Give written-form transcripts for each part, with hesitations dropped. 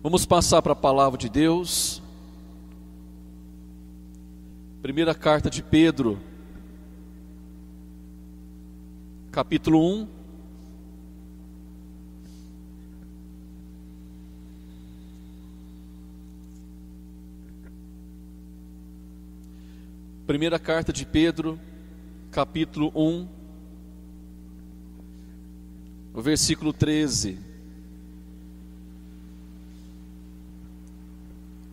Vamos passar para a palavra de Deus. Primeira carta de Pedro, capítulo 1. Primeira carta de Pedro, capítulo 1, o versículo 13.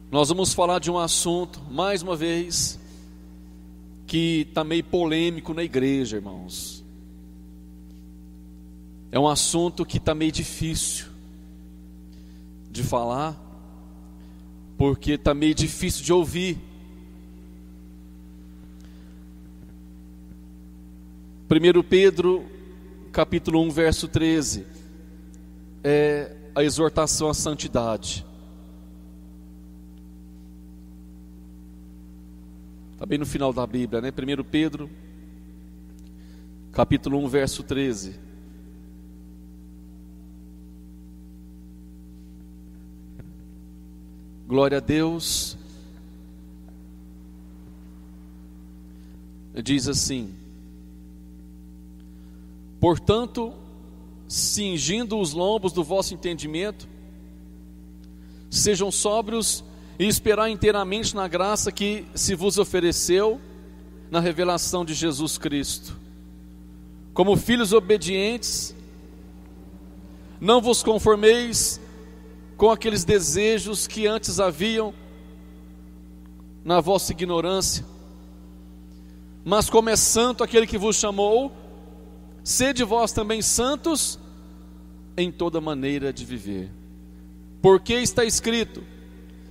Nós vamos falar de um assunto, mais uma vez, que está meio polêmico na igreja, irmãos. É um assunto que está meio difícil de falar, porque está meio difícil de ouvir. 1 Pedro, capítulo 1, verso 13, é a exortação à santidade. Está bem no final da Bíblia, né? 1 Pedro, capítulo 1, verso 13. Glória a Deus. Diz assim: portanto, cingindo os lombos do vosso entendimento, sejam sóbrios e esperar inteiramente na graça que se vos ofereceu na revelação de Jesus Cristo. Como filhos obedientes, não vos conformeis com aqueles desejos que antes haviam na vossa ignorância, mas como é santo aquele que vos chamou, sede vós também santos em toda maneira de viver. Porque está escrito: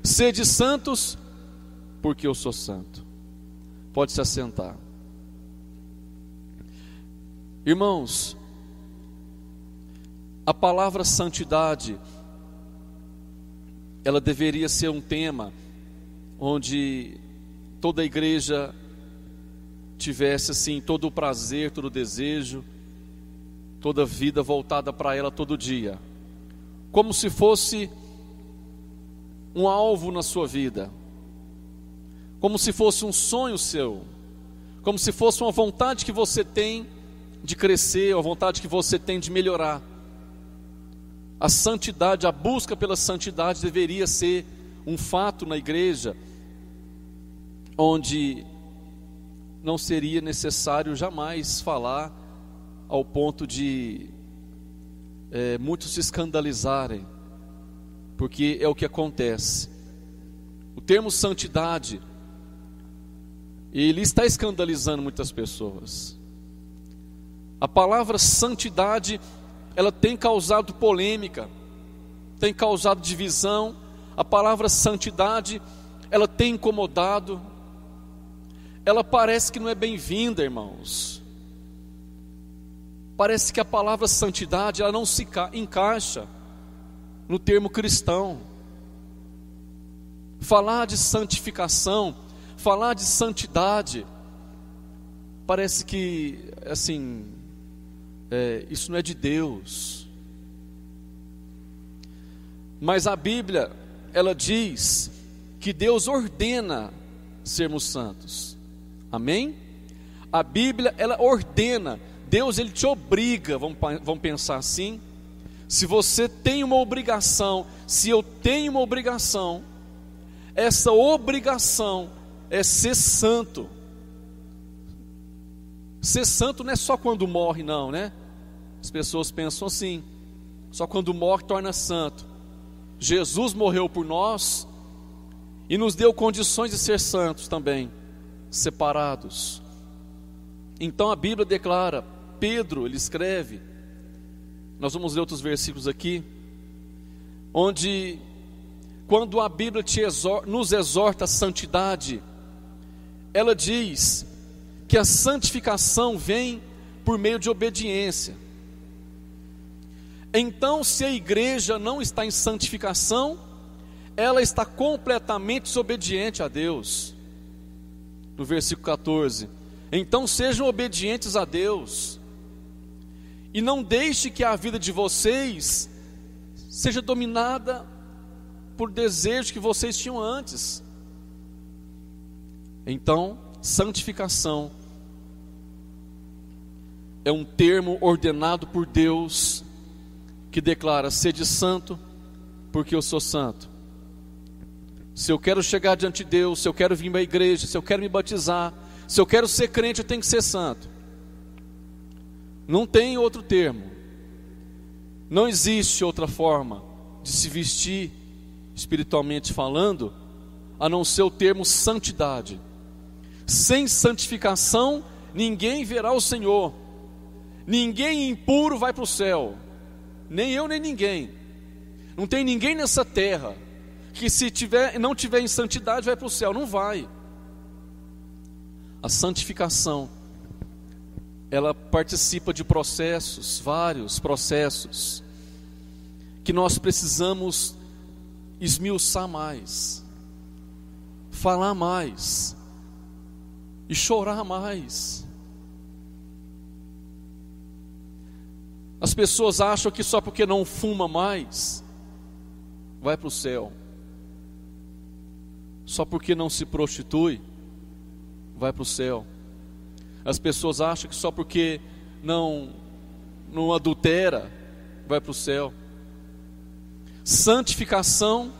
sede santos, porque eu sou santo. Pode se assentar. Irmãos, a palavra santidade, ela deveria ser um tema onde toda a igreja tivesse assim todo o prazer, todo o desejo, toda a vida voltada para ela todo dia, como se fosse um alvo na sua vida, como se fosse um sonho seu, como se fosse uma vontade que você tem de crescer, uma vontade que você tem de melhorar. A santidade, a busca pela santidade deveria ser um fato na igreja, onde não seria necessário jamais falar ao ponto de muitos se escandalizarem, porque é o que acontece. O termo santidade, ele está escandalizando muitas pessoas. A palavra santidade, ela tem causado polêmica, tem causado divisão. A palavra santidade, ela tem incomodado. Ela parece que não é bem-vinda, irmãos. Parece que a palavra santidade, ela não se encaixa no termo cristão. Falar de santificação, falar de santidade, parece que assim, isso não é de Deus. Mas a Bíblia, ela diz que Deus ordena sermos santos. Amém? A Bíblia, ela ordena. Deus, ele te obriga, vamos pensar assim. Se você tem uma obrigação, se eu tenho uma obrigação, essa obrigação é ser santo. Ser santo não é só quando morre, não, né? As pessoas pensam assim: só quando morre torna santo. Jesus morreu por nós e nos deu condições de ser santos também, separados. Então a Bíblia declara, Pedro, ele escreve, nós vamos ler outros versículos aqui, onde quando a Bíblia nos exorta a santidade, ela diz que a santificação vem por meio de obediência. Então, se a igreja não está em santificação, ela está completamente desobediente a Deus. No versículo 14: então sejam obedientes a Deus, e não deixe que a vida de vocês seja dominada por desejo que vocês tinham antes. Então, santificação é um termo ordenado por Deus que declara: sede santo, porque eu sou santo. Se eu quero chegar diante de Deus, se eu quero vir para a igreja, se eu quero me batizar, se eu quero ser crente, eu tenho que ser santo. Não tem outro termo. Não existe outra forma de se vestir, espiritualmente falando, a não ser o termo santidade. Sem santificação, ninguém verá o Senhor. Ninguém impuro vai para o céu. Nem eu, nem ninguém. Não tem ninguém nessa terra que se não tiver em santidade vai para o céu. Não vai. A santificação, ela participa de processos, vários processos, que nós precisamos esmiuçar mais, falar mais e chorar mais. As pessoas acham que só porque não fuma mais vai para o céu, só porque não se prostitui vai para o céu. As pessoas acham que só porque não adultera vai para o céu. Santificação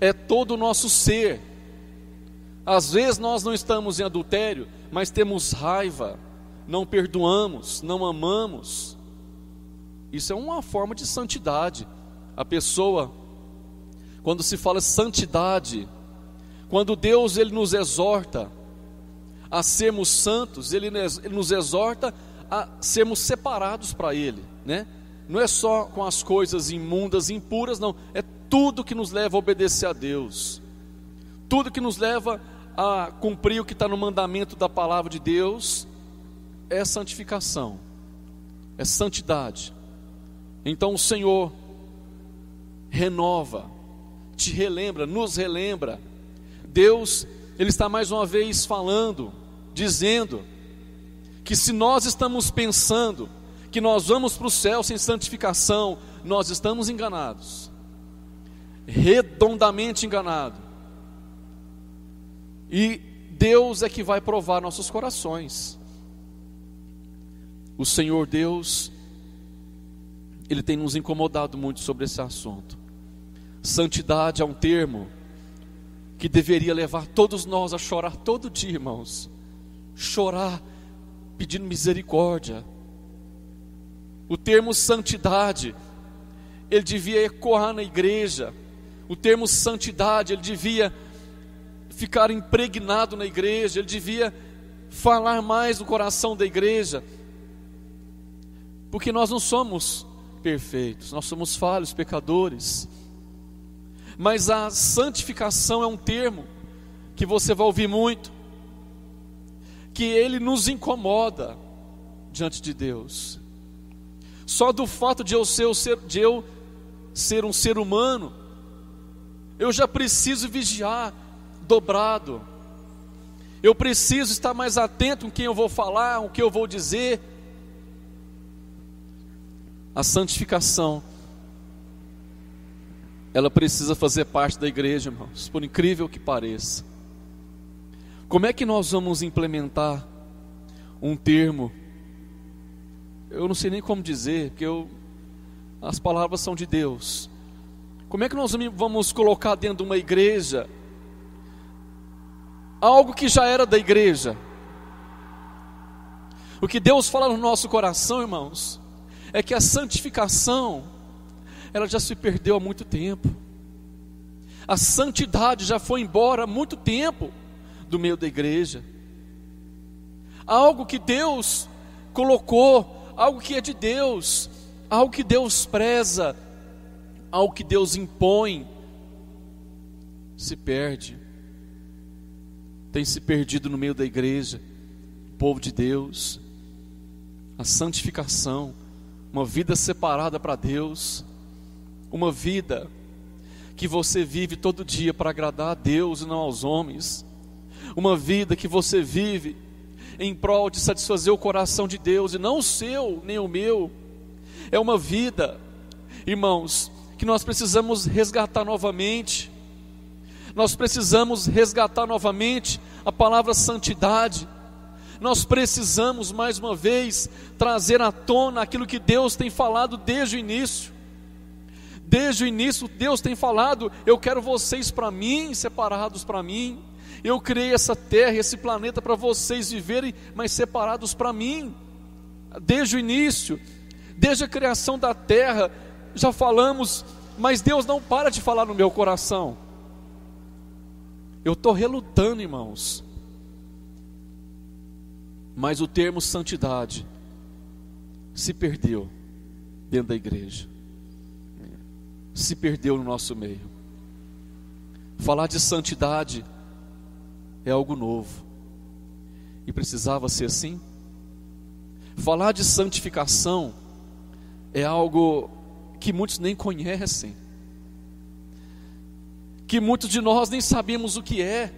é todo o nosso ser. Às vezes nós não estamos em adultério, mas temos raiva, não perdoamos, não amamos. Isso é uma forma de santidade. A pessoa, quando se fala santidade, quando Deus ele nos exorta a sermos santos, Ele nos exorta a sermos separados para Ele, né? Não é só com as coisas imundas, impuras, não. É tudo que nos leva a obedecer a Deus, tudo que nos leva a cumprir o que está no mandamento da palavra de Deus, é santificação, é santidade. Então o Senhor renova, te relembra, nos relembra. Deus, Ele está mais uma vez falando, dizendo que se nós estamos pensando que nós vamos para o céu sem santificação, nós estamos enganados, redondamente enganados. E Deus é que vai provar nossos corações. O Senhor Deus, Ele tem nos incomodado muito sobre esse assunto. Santidade é um termo que deveria levar todos nós a chorar todo dia, irmãos. Chorar pedindo misericórdia. O termo santidade, ele devia ecoar na igreja. O termo santidade, ele devia ficar impregnado na igreja. Ele devia falar mais no coração da igreja. Porque nós não somos perfeitos, nós somos falhos, pecadores. Mas a santificação é um termo que você vai ouvir muito, que ele nos incomoda diante de Deus. Só do fato de eu ser um ser humano, eu já preciso vigiar dobrado. Eu preciso estar mais atento com quem eu vou falar, o que eu vou dizer. A santificação, ela precisa fazer parte da igreja, irmãos, por incrível que pareça. Como é que nós vamos implementar um termo? Eu não sei nem como dizer, porque as palavras são de Deus. Como é que nós vamos colocar dentro de uma igreja algo que já era da igreja? O que Deus fala no nosso coração, irmãos, é que a santificação, ela já se perdeu há muito tempo. A santidade já foi embora há muito tempo do meio da igreja. Algo que Deus colocou, algo que é de Deus, algo que Deus preza, algo que Deus impõe, se perde. Tem se perdido no meio da igreja, o povo de Deus. A santificação, uma vida separada para Deus, uma vida que você vive todo dia para agradar a Deus e não aos homens, uma vida que você vive em prol de satisfazer o coração de Deus e não o seu, nem o meu. É uma vida, irmãos, que nós precisamos resgatar novamente. Nós precisamos resgatar novamente a palavra santidade. Nós precisamos mais uma vez trazer à tona aquilo que Deus tem falado desde o início. Desde o início Deus tem falado: eu quero vocês para mim, separados para mim. Eu criei essa terra, esse planeta para vocês viverem, mas separados para mim. Desde o início, desde a criação da terra, já falamos, mas Deus não para de falar no meu coração. Eu estou relutando, irmãos. Mas o termo santidade se perdeu dentro da igreja, se perdeu no nosso meio. Falar de santidade é algo novo, e precisava ser assim. Falar de santificação é algo que muitos nem conhecem, que muitos de nós nem sabemos o que é.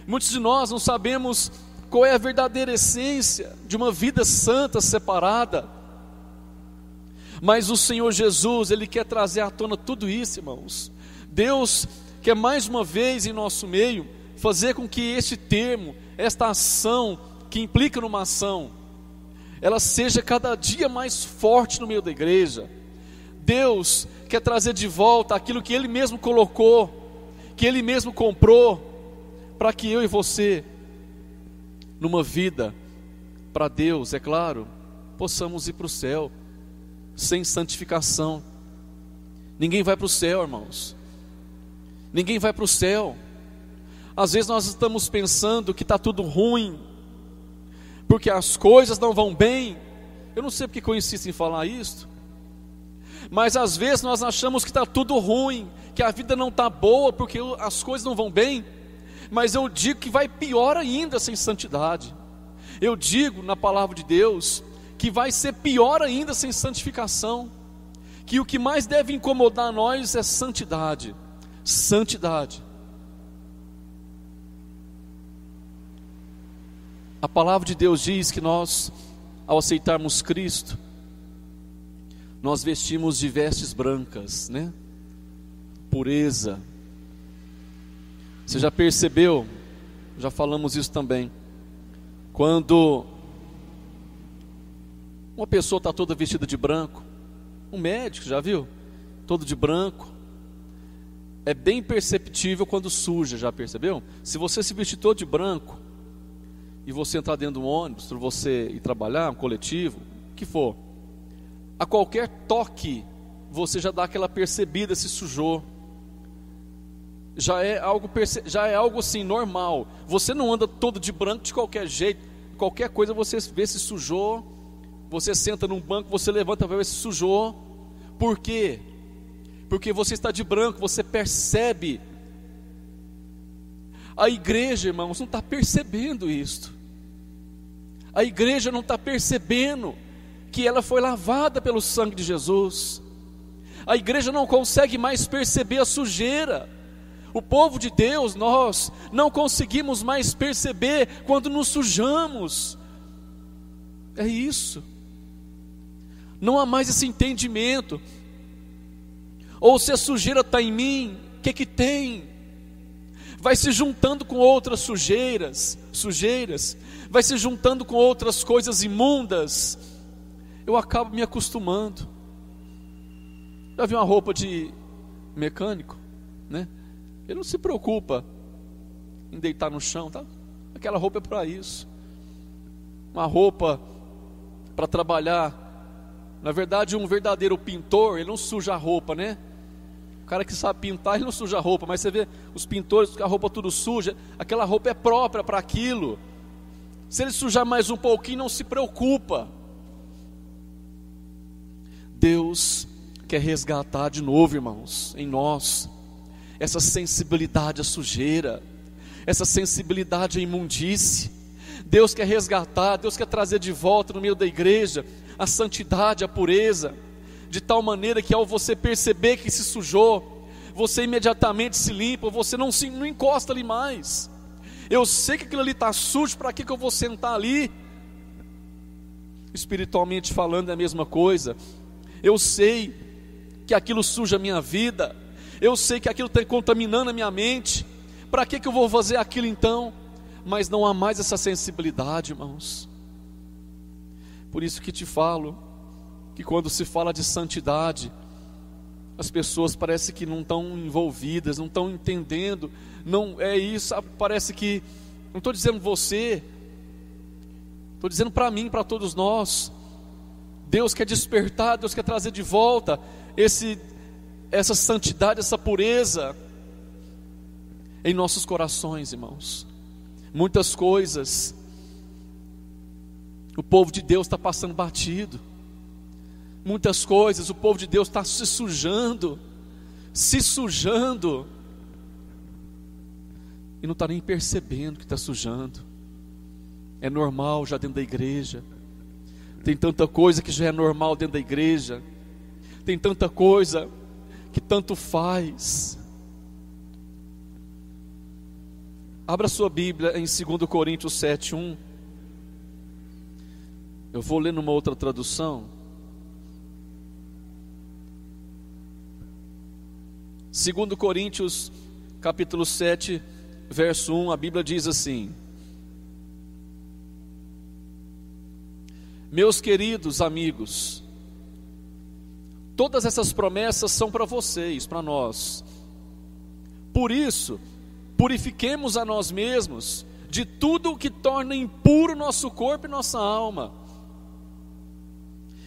Muitos de nós não sabemos qual é a verdadeira essência de uma vida santa, separada. Mas o Senhor Jesus, Ele quer trazer à tona tudo isso, irmãos. Deus quer mais uma vez em nosso meio fazer com que este termo, esta ação que implica numa ação, ela seja cada dia mais forte no meio da igreja. Deus quer trazer de volta aquilo que Ele mesmo colocou, que Ele mesmo comprou, para que eu e você, numa vida para Deus, é claro, possamos ir para o céu. Sem santificação ninguém vai para o céu, irmãos. Ninguém vai para o céu. Às vezes nós estamos pensando que está tudo ruim, porque as coisas não vão bem. Eu não sei porque eu insisto em falar isso, mas às vezes nós achamos que está tudo ruim, que a vida não está boa, porque as coisas não vão bem. Mas eu digo que vai pior ainda sem santidade. Eu digo na palavra de Deus que vai ser pior ainda sem santificação. Que o que mais deve incomodar a nós é santidade. Santidade. A palavra de Deus diz que nós, ao aceitarmos Cristo, nós vestimos de vestes brancas, né? Pureza. Você já percebeu? Já falamos isso também. Quando uma pessoa está toda vestida de branco, um médico, já viu? Todo de branco. É bem perceptível quando suja, já percebeu? Se você se vestir todo de branco e você entrar dentro de um ônibus, para você ir trabalhar, um coletivo, o que for, a qualquer toque você já dá aquela percebida se sujou. Já é algo assim normal. Você não anda todo de branco de qualquer jeito. Qualquer coisa você vê se sujou. Você senta num banco, você levanta para ver se sujou. Por quê? Porque você está de branco, você percebe. A igreja, irmãos, não está percebendo isto. A igreja não está percebendo que ela foi lavada pelo sangue de Jesus. A igreja não consegue mais perceber a sujeira. O povo de Deus, nós não conseguimos mais perceber quando nos sujamos. É isso. Não há mais esse entendimento. Ou se a sujeira está em mim, o que tem? Vai se juntando com outras sujeiras, vai se juntando com outras coisas imundas. Eu acabo me acostumando. Já viu uma roupa de mecânico, né? Ele não se preocupa em deitar no chão, tá? Aquela roupa é para isso. Uma roupa para trabalhar. Na verdade, um verdadeiro pintor, ele não suja a roupa, né? O cara que sabe pintar, ele não suja a roupa. Mas você vê os pintores com a roupa tudo suja. Aquela roupa é própria para aquilo. Se ele sujar mais um pouquinho, não se preocupa. Deus quer resgatar de novo, irmãos, em nós essa sensibilidade à sujeira, essa sensibilidade à imundície. Deus quer resgatar, Deus quer trazer de volta no meio da igreja a santidade, a pureza, de tal maneira que ao você perceber que se sujou, você imediatamente se limpa, você não encosta ali mais. Eu sei que aquilo ali está sujo, para que eu vou sentar ali? Espiritualmente falando é a mesma coisa. Eu sei que aquilo suja a minha vida, eu sei que aquilo está contaminando a minha mente, para que eu vou fazer aquilo então? Mas não há mais essa sensibilidade, irmãos. Por isso que te falo, que quando se fala de santidade, as pessoas parecem que não estão envolvidas, não estão entendendo, não é isso, parece que, não estou dizendo você, estou dizendo para mim, para todos nós, Deus quer despertar, Deus quer trazer de volta essa santidade, essa pureza em nossos corações, irmãos. Muitas coisas o povo de Deus está passando batido, muitas coisas o povo de Deus está se sujando, e não está nem percebendo que está sujando. É normal já dentro da igreja, tem tanta coisa que já é normal dentro da igreja, tem tanta coisa que tanto faz. Abra sua Bíblia em 2 Coríntios 7:1. Eu vou ler numa outra tradução. 2 Coríntios capítulo 7, verso 1, a Bíblia diz assim: meus queridos amigos, todas essas promessas são para vocês, para nós. Por isso, purifiquemos a nós mesmos de tudo o que torna impuro nosso corpo e nossa alma,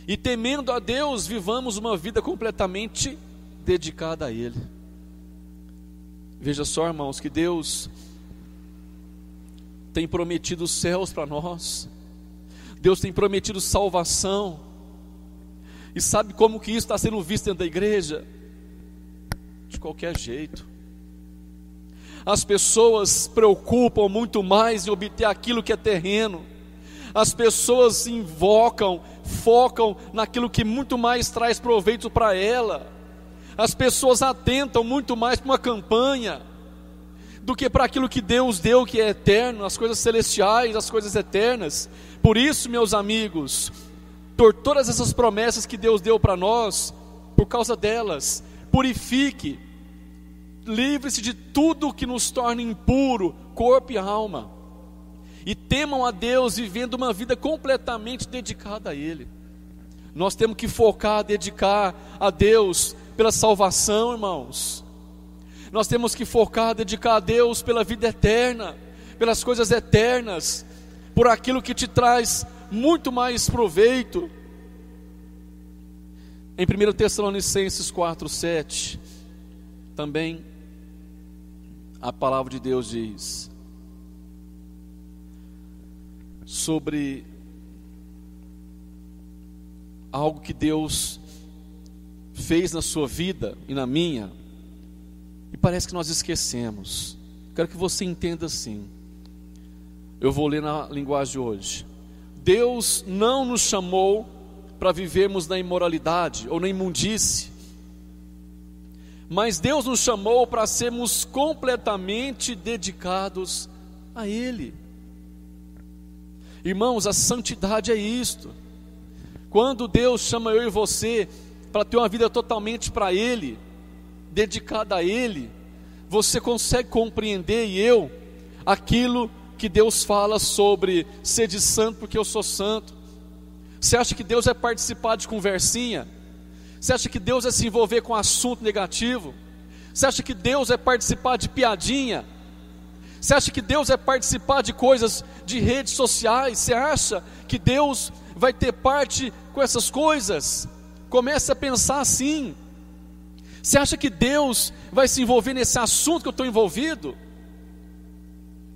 e temendo a Deus, vivamos uma vida completamente dedicada a Ele. Veja só, irmãos, que Deus tem prometido os céus para nós, Deus tem prometido salvação. E sabe como que isso está sendo visto dentro da igreja? De qualquer jeito. As pessoas se preocupam muito mais em obter aquilo que é terreno. As pessoas se focam naquilo que muito mais traz proveito para ela. As pessoas atentam muito mais para uma campanha do que para aquilo que Deus deu, que é eterno, as coisas celestiais, as coisas eternas. Por isso, meus amigos, por todas essas promessas que Deus deu para nós, por causa delas, purifique, livre-se de tudo que nos torne impuro, corpo e alma, e temam a Deus, vivendo uma vida completamente dedicada a Ele. Nós temos que focar, dedicar a Deus pela salvação, irmãos. Nós temos que focar, dedicar a Deus pela vida eterna, pelas coisas eternas, por aquilo que te traz muito mais proveito. Em 1 Tessalonicenses 4:7, também a palavra de Deus diz sobre algo que Deus fez na sua vida e na minha, e parece que nós esquecemos. Quero que você entenda assim. Eu vou ler na linguagem de hoje. Deus não nos chamou para vivermos na imoralidade ou na imundície, mas Deus nos chamou para sermos completamente dedicados a Ele. Irmãos, a santidade é isto. Quando Deus chama eu e você para ter uma vida totalmente para Ele, dedicada a Ele, você consegue compreender, e eu, aquilo que Deus fala sobre ser de santo porque eu sou santo. Você acha que Deus é participar de conversinha? Você acha que Deus é se envolver com assunto negativo? Você acha que Deus é participar de piadinha? Você acha que Deus é participar de coisas de redes sociais? Você acha que Deus vai ter parte com essas coisas? Comece a pensar assim. Você acha que Deus vai se envolver nesse assunto que eu estou envolvido?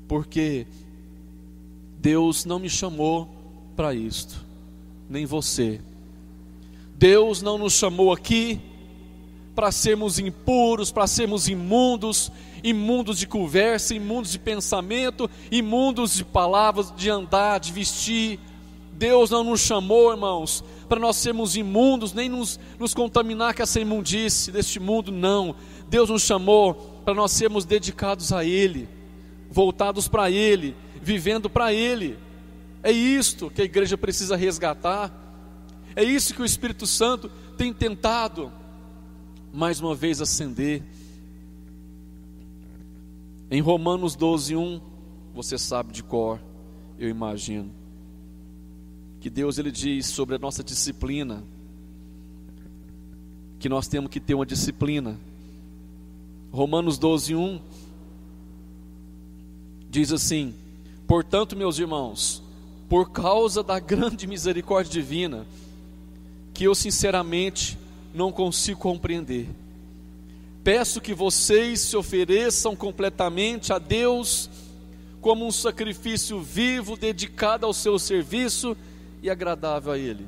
Porque Deus não me chamou para isto, nem você. Deus não nos chamou aqui para sermos impuros, para sermos imundos, imundos de conversa, imundos de pensamento, imundos de palavras, de andar, de vestir. Deus não nos chamou, irmãos, para nós sermos imundos, nem nos contaminar com essa imundície deste mundo, não. Deus nos chamou para nós sermos dedicados a Ele, voltados para Ele, vivendo para Ele. É isto que a igreja precisa resgatar. É isso que o Espírito Santo tem tentado mais uma vez acender. Em Romanos 12:1, você sabe de cor, eu imagino, que Deus ele diz sobre a nossa disciplina, que nós temos que ter uma disciplina. Romanos 12:1 diz assim: portanto, meus irmãos, por causa da grande misericórdia divina, que eu sinceramente não consigo compreender, peço que vocês se ofereçam completamente a Deus como um sacrifício vivo, dedicado ao seu serviço e agradável a Ele.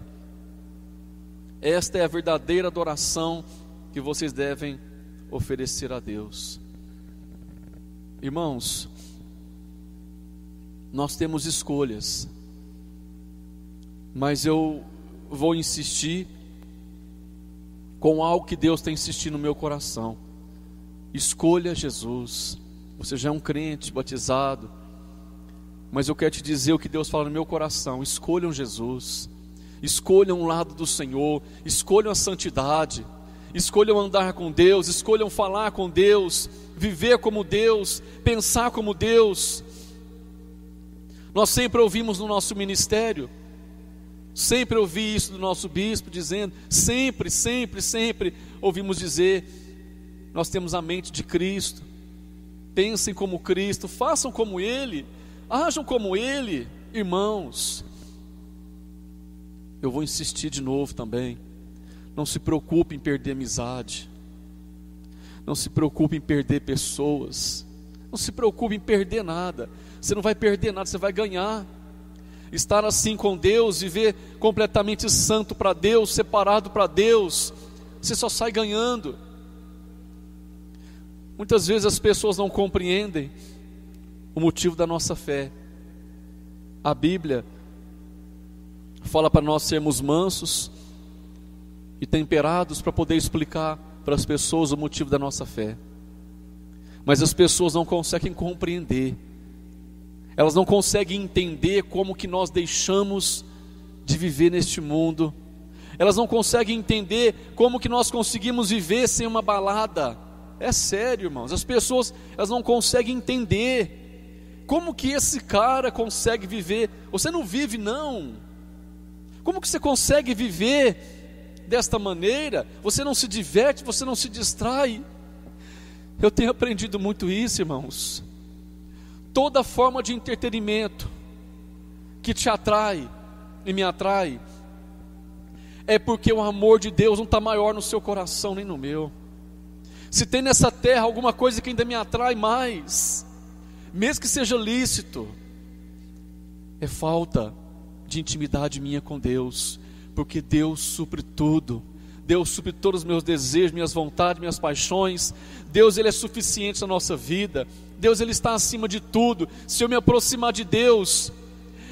Esta é a verdadeira adoração que vocês devem oferecer a Deus. Irmãos, nós temos escolhas, mas eu vou insistir com algo que Deus tem insistido no meu coração. Escolha Jesus. Você já é um crente batizado, mas eu quero te dizer o que Deus fala no meu coração: escolham Jesus, escolham o lado do Senhor, escolham a santidade, escolham andar com Deus, escolham falar com Deus, viver como Deus, pensar como Deus. Nós sempre ouvimos no nosso ministério, sempre ouvi isso do nosso bispo dizendo, sempre ouvimos dizer: nós temos a mente de Cristo, pensem como Cristo, façam como Ele, ajam como Ele. Irmãos, eu vou insistir de novo também: não se preocupe em perder amizade, não se preocupe em perder pessoas, não se preocupe em perder nada. Você não vai perder nada, você vai ganhar. Estar assim com Deus, viver completamente santo para Deus, separado para Deus, você só sai ganhando. Muitas vezes as pessoas não compreendem o motivo da nossa fé. A Bíblia fala para nós sermos mansos e temperados, para poder explicar para as pessoas o motivo da nossa fé. Mas as pessoas não conseguem compreender, elas não conseguem entender como que nós deixamos de viver neste mundo. Elas não conseguem entender como que nós conseguimos viver sem uma balada. É sério, irmãos, as pessoas, elas não conseguem entender como que esse cara consegue viver. Você não vive, não. Como que você consegue viver desta maneira? Você não se diverte, você não se distrai. Eu tenho aprendido muito isso, irmãos. Toda forma de entretenimento que te atrai e me atrai, é porque o amor de Deus não está maior no seu coração nem no meu. Se tem nessa terra alguma coisa que ainda me atrai mais, mesmo que seja lícito, é falta de intimidade minha com Deus, porque Deus supre tudo. Deus supre todos os meus desejos, minhas vontades, minhas paixões. Deus, Ele é suficiente na nossa vida. Deus, Ele está acima de tudo. Se eu me aproximar de Deus,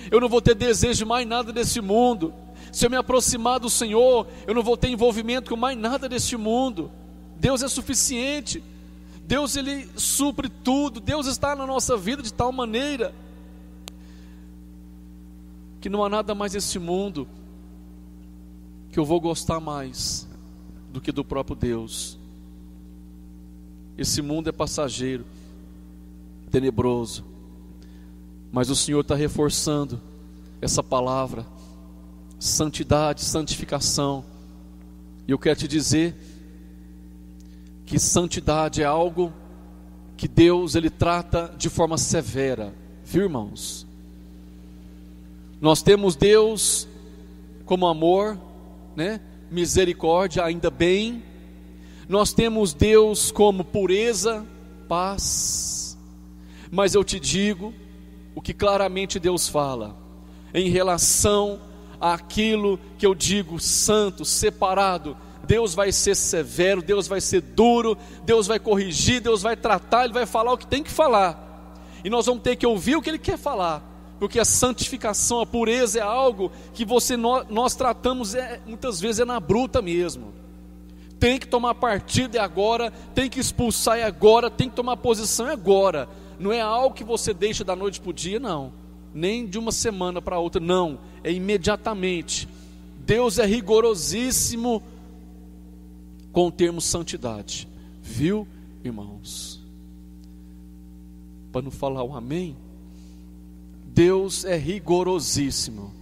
eu não vou ter desejo de mais nada desse mundo. Se eu me aproximar do Senhor, eu não vou ter envolvimento com mais nada deste mundo. Deus é suficiente. Deus, Ele supre tudo. Deus está na nossa vida de tal maneira que não há nada mais nesse mundo que eu vou gostar mais do que do próprio Deus. Esse mundo é passageiro, tenebroso, mas o Senhor está reforçando essa palavra: santidade, santificação. E eu quero te dizer que santidade é algo que Deus, Ele trata de forma severa, viu, irmãos? Nós temos Deus como amor, né? Misericórdia, ainda bem. Nós temos Deus como pureza, paz. Mas eu te digo o que claramente Deus fala em relação àquilo que eu digo santo, separado. Deus vai ser severo, Deus vai ser duro, Deus vai corrigir, Deus vai tratar, Ele vai falar o que tem que falar, e nós vamos ter que ouvir o que Ele quer falar, porque a santificação, a pureza é algo que nós tratamos muitas vezes na bruta mesmo. Tem que tomar partido agora, tem que expulsar agora, tem que tomar posição agora. Não é algo que você deixa da noite para o dia, não, nem de uma semana para outra, não, é imediatamente. Deus é rigorosíssimo com o termo santidade. Viu, irmãos? Para não falar um amém, Deus é rigorosíssimo.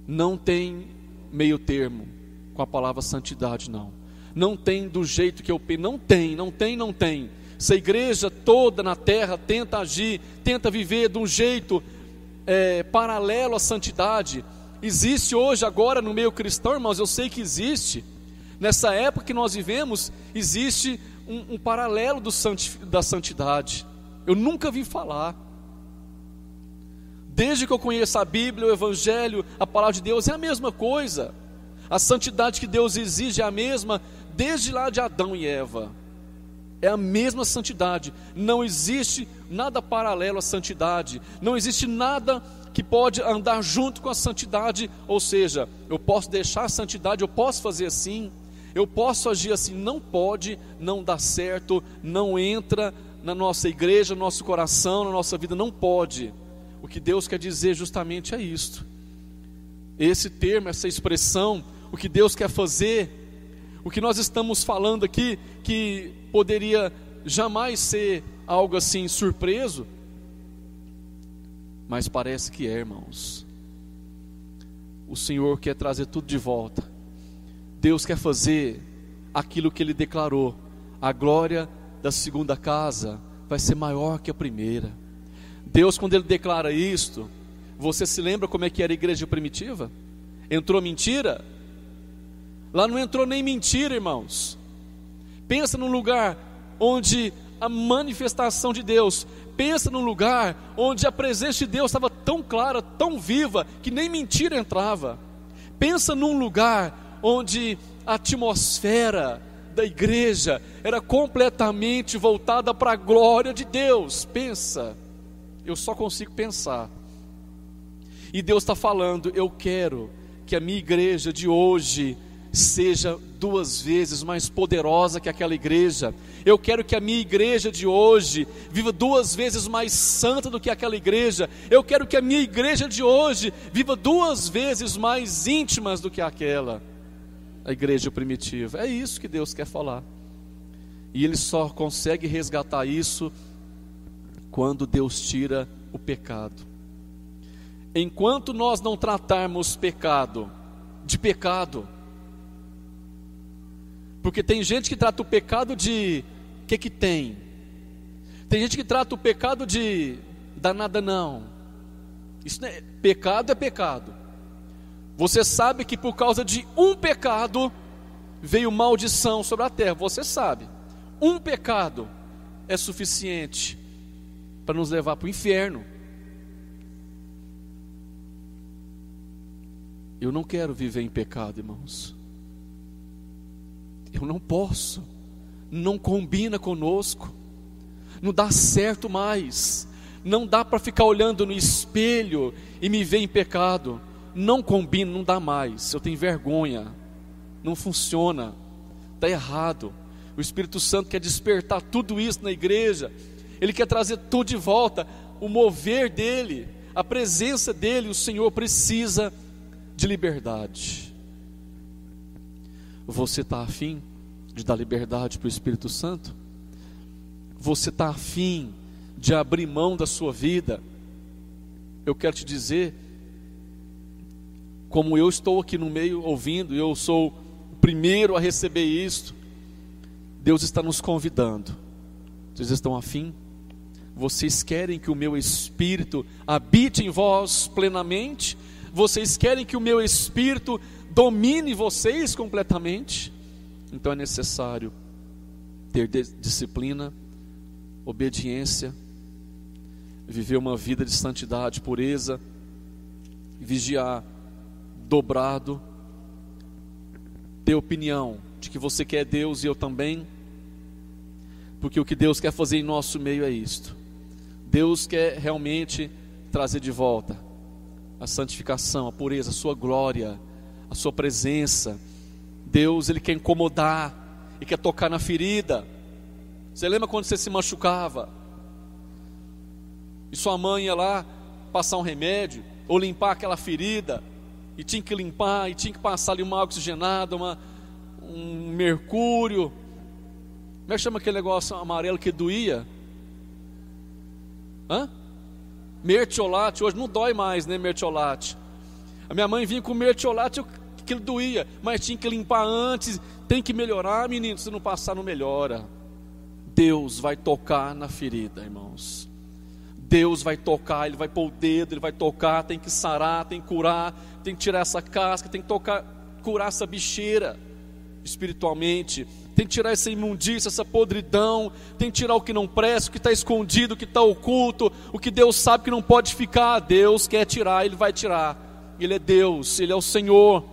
Não tem meio termo com a palavra santidade, não. Não tem do jeito que eu penso. Não tem. Se a igreja toda na terra tenta agir, tenta viver de um jeito paralelo à santidade, existe hoje, agora no meio cristão, irmãos, eu sei que existe. Nessa época que nós vivemos, existe um paralelo da santidade. Eu nunca vi falar. Desde que eu conheço a Bíblia, o Evangelho, a palavra de Deus, é a mesma coisa. A santidade que Deus exige é a mesma, desde lá de Adão e Eva. É a mesma santidade. Não existe nada paralelo à santidade. Não existe nada que pode andar junto com a santidade. Ou seja, eu posso deixar a santidade, eu posso fazer assim, eu posso agir assim. Não pode, não dá certo, não entra na nossa igreja, no nosso coração, na nossa vida, não pode. O que Deus quer dizer justamente é isto. Esse termo, essa expressão, o que Deus quer fazer, o que nós estamos falando aqui, que poderia jamais ser algo assim surpreso, mas parece que é, irmãos. O Senhor quer trazer tudo de volta. Deus quer fazer aquilo que Ele declarou. A glória da segunda casa vai ser maior que a primeira. Deus, quando Ele declara isto, você se lembra como é que era a igreja primitiva? Entrou mentira? Lá não entrou nem mentira, irmãos. Pensa num lugar onde a manifestação de Deus, pensa num lugar onde a presença de Deus estava tão clara, tão viva, que nem mentira entrava. Pensa num lugar onde a atmosfera da igreja era completamente voltada para a glória de Deus. Pensa, eu só consigo pensar. E Deus está falando: eu quero que a minha igreja de hoje seja 2 vezes mais poderosa que aquela igreja. Eu quero que a minha igreja de hoje viva 2 vezes mais santa do que aquela igreja. Eu quero que a minha igreja de hoje viva 2 vezes mais íntimas do que aquela, a igreja primitiva. É isso que Deus quer falar. E Ele só consegue resgatar isso quando Deus tira o pecado. Enquanto nós não tratarmos pecado de pecado, porque tem gente que trata o pecado de que tem. Tem gente que trata o pecado de danada não. Isso não é pecado, é pecado. Você sabe que por causa de um pecado veio maldição sobre a terra. Você sabe. Um pecado é suficiente para nos levar para o inferno. Eu não quero viver em pecado, irmãos. Eu não posso. Não combina conosco. Não dá certo mais. Não dá para ficar olhando no espelho e me ver em pecado. Não combina, não dá mais. Eu tenho vergonha. Não funciona. Está errado. O Espírito Santo quer despertar tudo isso na igreja. Ele quer trazer tudo de volta. O mover dele, a presença dele. O Senhor precisa de liberdade. Você está afim de dar liberdade para o Espírito Santo? Você está afim de abrir mão da sua vida? Eu quero te dizer, como eu estou aqui no meio ouvindo, eu sou o primeiro a receber isto, Deus está nos convidando. Vocês estão afim? Vocês querem que o meu Espírito habite em vós plenamente? Vocês querem que o meu Espírito domine vocês completamente? Então é necessário ter disciplina, obediência, viver uma vida de santidade, pureza, vigiar dobrado, ter opinião de que você quer Deus e eu também, porque o que Deus quer fazer em nosso meio é isto. Deus quer realmente trazer de volta a santificação, a pureza, a sua glória, a sua presença. Deus, Ele quer incomodar e quer tocar na ferida. Você lembra quando você se machucava e sua mãe ia lá passar um remédio ou limpar aquela ferida, e tinha que limpar, e tinha que passar ali uma água oxigenada, um mercúrio. Como é que chama aquele negócio amarelo que doía? Mertiolate. Hoje não dói mais, né, mertiolate. A minha mãe vinha com mertiolate, aquilo doía, mas tinha que limpar antes. Tem que melhorar, menino, se não passar não melhora. Deus vai tocar na ferida, irmãos. Deus vai tocar, Ele vai pôr o dedo, Ele vai tocar, tem que sarar, tem que curar, tem que tirar essa casca, tem que curar essa bicheira espiritualmente, tem que tirar essa imundícia, essa podridão, tem que tirar o que não presta, o que está escondido, o que está oculto, o que Deus sabe que não pode ficar. Deus quer tirar, Ele vai tirar. Ele é Deus, Ele é o Senhor.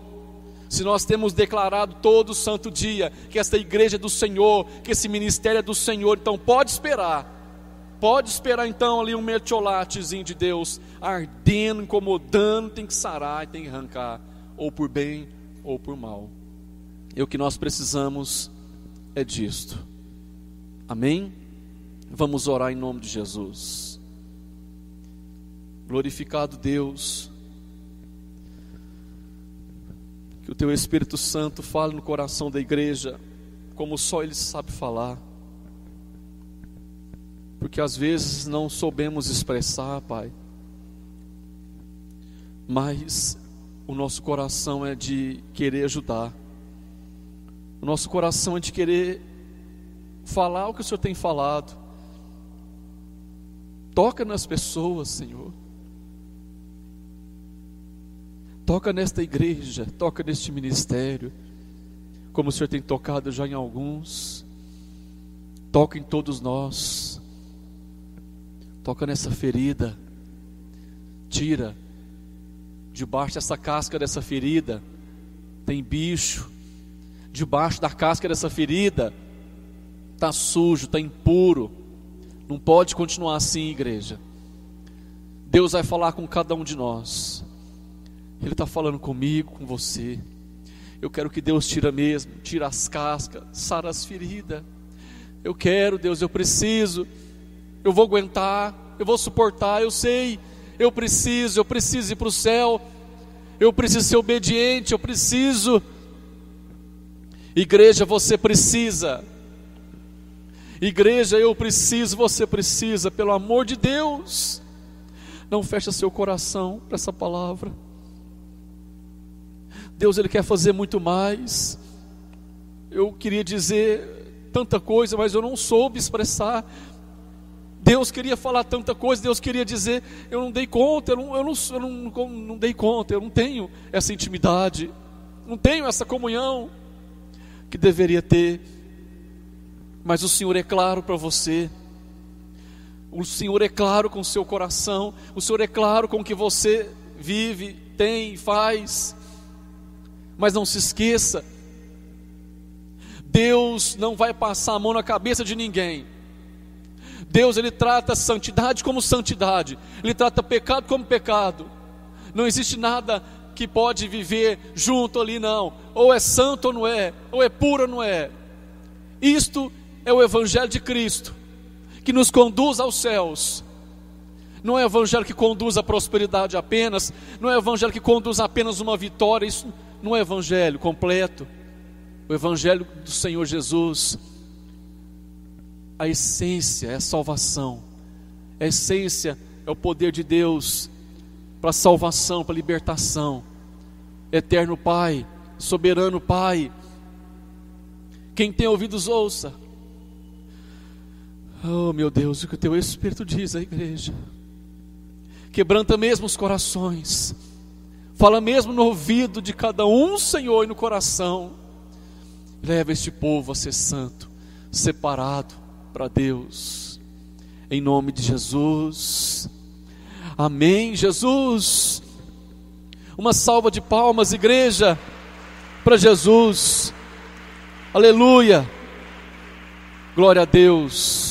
Se nós temos declarado todo santo dia que esta igreja é do Senhor, que esse ministério é do Senhor, então pode esperar então ali um mertiolatezinho de Deus, ardendo, incomodando, tem que sarar, tem que arrancar, ou por bem ou por mal. E o que nós precisamos é disto. Amém? Vamos orar em nome de Jesus. Glorificado Deus, que o Teu Espírito Santo fale no coração da igreja, como só Ele sabe falar. Porque às vezes não soubemos expressar, Pai, mas o nosso coração é de querer ajudar. O nosso coração é de querer falar o que o Senhor tem falado. Toca nas pessoas, Senhor. Toca nesta igreja, toca neste ministério, como o Senhor tem tocado já em alguns. Toca em todos nós. Toca nessa ferida. Tira. Debaixo dessa casca dessa ferida tem bicho. Debaixo da casca dessa ferida está sujo, está impuro. Não pode continuar assim, igreja. Deus vai falar com cada um de nós. Ele está falando comigo, com você. Eu quero que Deus tira mesmo, tira as cascas, sara as feridas. Eu quero, Deus, eu preciso. Eu vou aguentar, eu vou suportar, eu sei. Eu preciso ir para o céu. Eu preciso ser obediente, eu preciso. Igreja, você precisa. Igreja, eu preciso, você precisa, pelo amor de Deus. Não feche seu coração para essa palavra. Deus, Ele quer fazer muito mais. Eu queria dizer tanta coisa, mas eu não soube expressar. Deus queria falar tanta coisa, Deus queria dizer, eu não dei conta, eu não dei conta, eu não tenho essa intimidade, não tenho essa comunhão que deveria ter. Mas o Senhor é claro para você. O Senhor é claro com o seu coração. O Senhor é claro com o que você vive, tem, faz. Mas não se esqueça, Deus não vai passar a mão na cabeça de ninguém. Deus, Ele trata santidade como santidade. Ele trata pecado como pecado. Não existe nada que pode viver junto ali, não. Ou é santo ou não é, ou é puro ou não é. Isto é o Evangelho de Cristo, que nos conduz aos céus. Não é o Evangelho que conduz à prosperidade apenas. Não é o Evangelho que conduz a apenas uma vitória. Isso não é Evangelho completo. O Evangelho do Senhor Jesus, a essência é a salvação. A essência é o poder de Deus para salvação, para libertação. Eterno Pai, soberano Pai. Quem tem ouvidos ouça. Oh meu Deus, o que o Teu Espírito diz à igreja. Quebranta mesmo os corações. Fala mesmo no ouvido de cada um, Senhor, e no coração. Leva este povo a ser santo, separado para Deus, em nome de Jesus. Amém, Jesus. Uma salva de palmas, igreja, para Jesus. Aleluia. Glória a Deus.